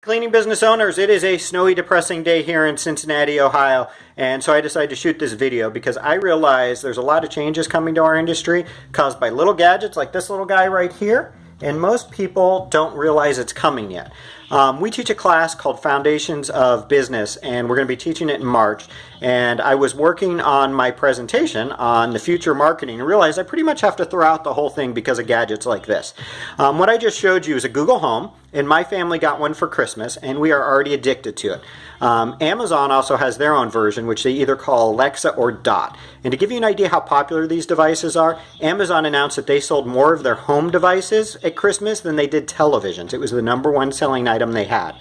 Cleaning business owners, it is a snowy, depressing day here in Cincinnati, Ohio, and so I decided to shoot this video because I realize there's a lot of changes coming to our industry caused by little gadgets like this little guy right here, and most people don't realize it's coming yet. We teach a class called Foundations of Business, and we're going to be teaching it in March. And I was working on my presentation on the future marketing and realized I pretty much have to throw out the whole thing because of gadgets like this. What I just showed you is a Google Home, and my family got one for Christmas, and we are already addicted to it. Amazon also has their own version, which they either call Alexa or Dot. And to give you an idea how popular these devices are, Amazon announced that they sold more of their home devices at Christmas than they did televisions. It was the #1 selling item they had.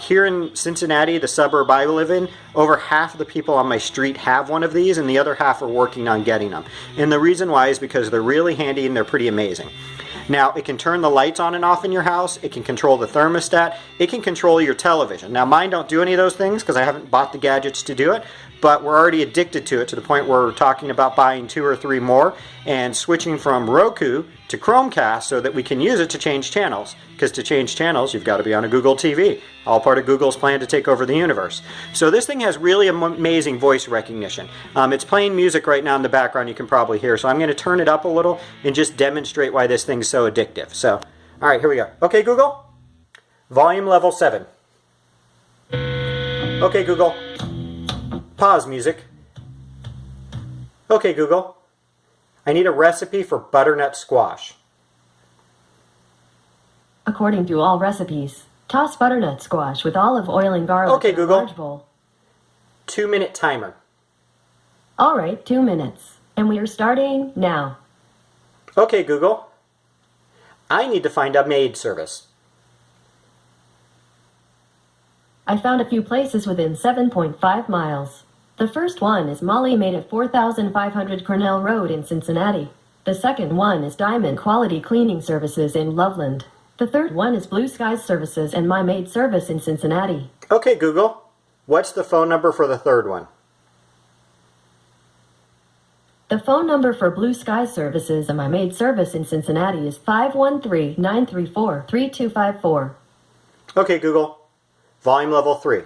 Here in Cincinnati, the suburb I live in, over half of the people on my street have one of these, and the other half are working on getting them. And the reason why is because they're really handy and they're pretty amazing. Now, it can turn the lights on and off in your house, it can control the thermostat, it can control your television. Now, mine don't do any of those things because I haven't bought the gadgets to do it, but we're already addicted to it to the point where we're talking about buying 2 or 3 more and switching from Roku to Chromecast so that we can use it to change channels. Because to change channels, you've got to be on a Google TV, all part of Google's plan to take over the universe. So this thing has really amazing voice recognition. It's playing music right now in the background, you can probably hear, so I'm going to turn it up a little and just demonstrate why this thing's so addictive. So, alright, here we go. Okay, Google, volume level 7. Okay, Google, pause music. Okay, Google, I need a recipe for butternut squash. According to all recipes, toss butternut squash with olive oil and garlic Okay, in Google. a large bowl. 2-minute timer. All right, 2 minutes. And we are starting now. Okay, Google, I need to find a maid service. I found a few places within 7.5 miles. The first one is Molly Maid at 4500 Cornell Road in Cincinnati. The second one is Diamond Quality Cleaning Services in Loveland. The third one is Blue Skies Services and My Maid Service in Cincinnati. Okay, Google, what's the phone number for the third one? The phone number for Blue Skies Services and My Maid Service in Cincinnati is 513-934-3254. Okay, Google, volume level 3.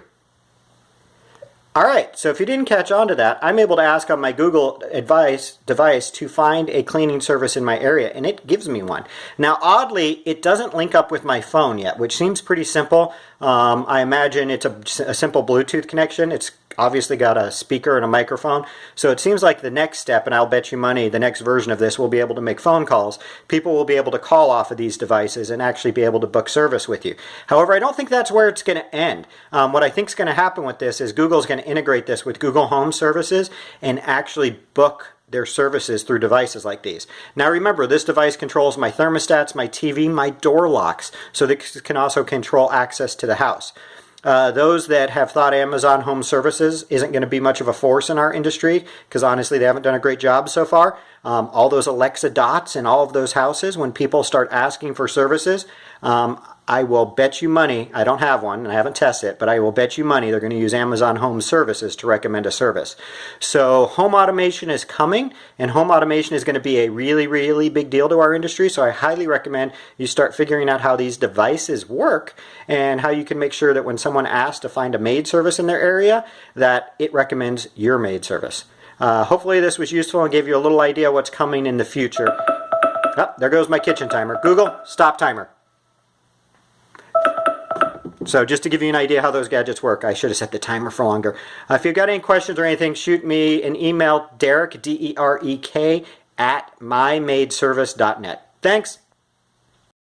Alright, so if you didn't catch on to that, I'm able to ask on my Google device to find a cleaning service in my area, and it gives me one. Now, oddly, it doesn't link up with my phone yet, which seems pretty simple. I imagine it's a simple Bluetooth connection. It's obviously got a speaker and a microphone, so it seems like the next step, and I'll bet you money the next version of this will be able to make phone calls. People will be able to call off of these devices and actually be able to book service with you. However, I don't think that's where it's going to end. What I think is going to happen with this is Google's going to integrate this with Google Home services and actually book their services through devices like these. Now remember, this device controls my thermostats, my TV, my door locks, so this can also control access to the house. Those that have thought Amazon Home Services isn't going to be much of a force in our industry, because honestly they haven't done a great job so far. All those Alexa Dots in all of those houses, when people start asking for services, I will bet you money, I don't have one and I haven't tested it, but I will bet you money they're going to use Amazon Home Services to recommend a service. So home automation is coming, and home automation is going to be a really, really big deal to our industry, so I highly recommend you start figuring out how these devices work and how you can make sure that when someone asks to find a maid service in their area, that it recommends your maid service. Hopefully this was useful and gave you a little idea what's coming in the future. Oh, there goes my kitchen timer. Google, stop timer. So just to give you an idea how those gadgets work, I should have set the timer for longer. If you've got any questions or anything, shoot me an email, Derek, D-E-R-E-K, @mymaidservice.net. Thanks.